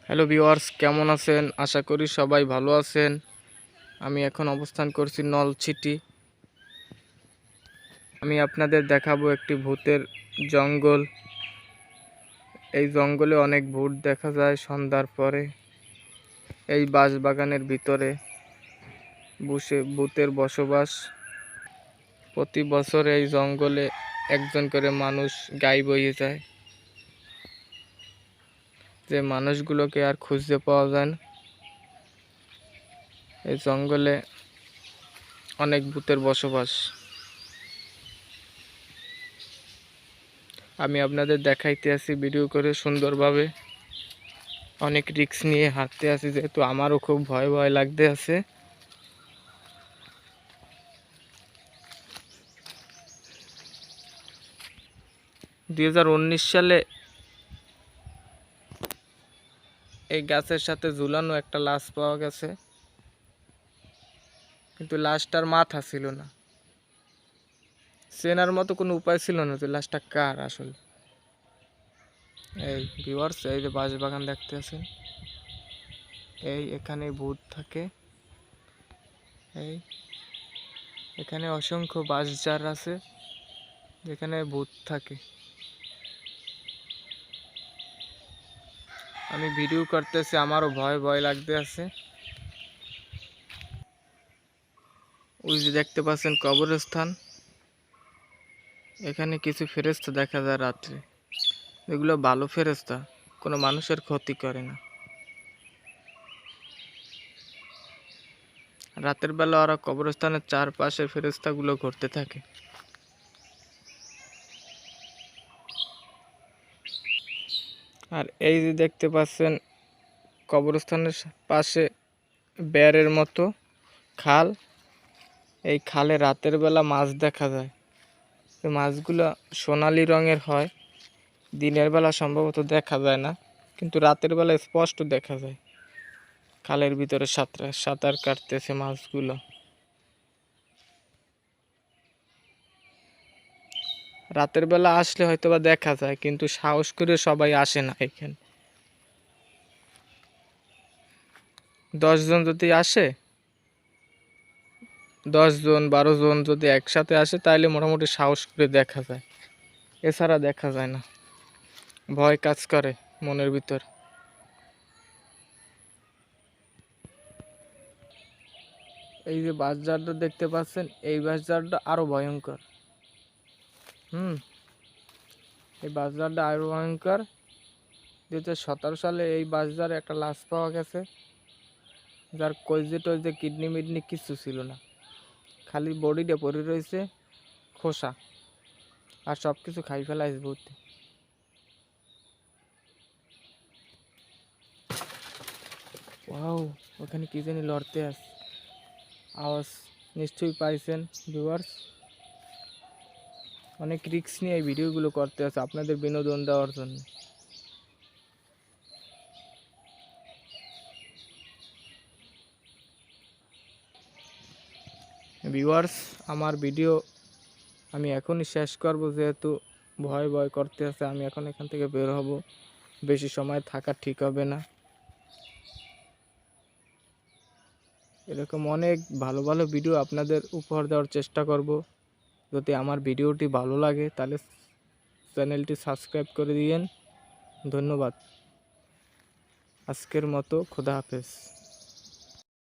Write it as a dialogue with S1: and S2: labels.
S1: Hello viewers, কেমন আছেন? আশা করি সবাই ভালো আছেন। আমি এখন অবস্থান করছি নলছিটি। আমি আপনাদের দেখাবো একটি ভূতের জঙ্গল। এই জঙ্গলে অনেক ভূত দেখা যায় সন্ধ্যার পরে। এই বাঁশবাগানের ভিতরে বসে ভূতের বসবাস। প্রতি বছর এই জঙ্গলে একজন করে মানুষ গায়েব হয়ে যায়, যে মানুষগুলোকে আর খুঁজতে পাওয়া যায় না। এই জঙ্গলে অনেক ভূতের বসবাস। আমি আপনাদের দেখাইতে আছি ভিডিও করে সুন্দরভাবে। অনেক রিস্ক নিয়ে হাঁটতে আছি, যেহেতু আমারও খুব ভয় ভয় লাগতে আছে। সালে এই গাছের সাথে ঝুলানো একটা লাশ পাওয়া গেছে, কিন্তু লাশটার মাথা ছিল না। চেনার মতো কোনো উপায় ছিল না যে লাশটা কার আসলে। এই ভিউয়ার্স, এই যে বাঁশবাগান দেখতে আছেন, এখানে ভূত থাকে। এখানে অসংখ্য বাঁশঝাড় আছে যেখানে ভূত থাকে। আমি ভিডিও করতেছি, আমারও ভয় ভয় লাগতে আছে। ওই যে দেখতে পাচ্ছেন কবরস্থান, এখানে কিছু ফেরেশতা দেখা যায় রাত্রে। এগুলো ভালো ফেরেশতা, কোনো মানুষের ক্ষতি করে না। রাতের বেলা ওরা কবরস্থানের চারপাশে ফেরেশতাগুলো ঘুরতে থাকে। আর এই যে দেখতে পাচ্ছেন কবরস্থানের পাশে বেড়ের মতো খাল। এই খালে রাতের বেলা মাছ দেখা যায়। এই মাছগুলো সোনালি রঙের হয়, দিনের বেলা সম্ভবত দেখা যায় না, কিন্তু রাতের বেলা স্পষ্ট দেখা যায়। খালের ভিতরে সাঁতার কাটতেছে মাছগুলো। রাতের বেলা আসলে হয়তো বা দেখা যায়, কিন্তু সাহস করে সবাই আসে না এখানে। 10 জন যদি আসে, 10 জন 12 জন যদি একসাথে আসে, তাহলে মোটামুটি সাহস করে দেখা যায়, এছাড়া দেখা যায় না। ভয় কাজ করে মনের ভিতর। এই যে বাঁশঝাড়টা দেখতে পাচ্ছেন, এই বাঁশঝাড়টা আরো ভয়ঙ্কর। এই বাঁশঝাড়টা আরো ভয়ঙ্কর। 2017 সালে এই বাঁশঝাড়ে একটা লাশ পাওয়া গেছে, যার কলজে টলজে কিডনি মিডনি কিচ্ছু ছিল না, খালি বডিটা পড়ে রয়েছে খোসা, আর সব কিছু খাই ফেলাইছে ভূত। ওয়াও, ওখানে কি জানি লড়তে আছে, আওয়াজ নিশ্চয়ই পাইছেন ভিউয়ার্স। অনেক রিস্ক নিয়ে এই ভিডিওগুলো করতে আছে আপনাদের বিনোদন দেওয়ার জন্য। ভিউয়ার্স, আমার ভিডিও আমি এখনই শেষ করব, যেহেতু ভয় ভয় করতে আছে। আমি এখন এখান থেকে বের হব, বেশি সময় থাকা ঠিক হবে না। এরকম অনেক ভালো ভালো ভিডিও আপনাদের উপহার দেওয়ার চেষ্টা করব। যদি আমার ভিডিওটি ভালো লাগে তাহলে চ্যানেলটি সাবস্ক্রাইব করে দিয়েন। ধন্যবাদ। আজকের মতো খোদা হাফেজ।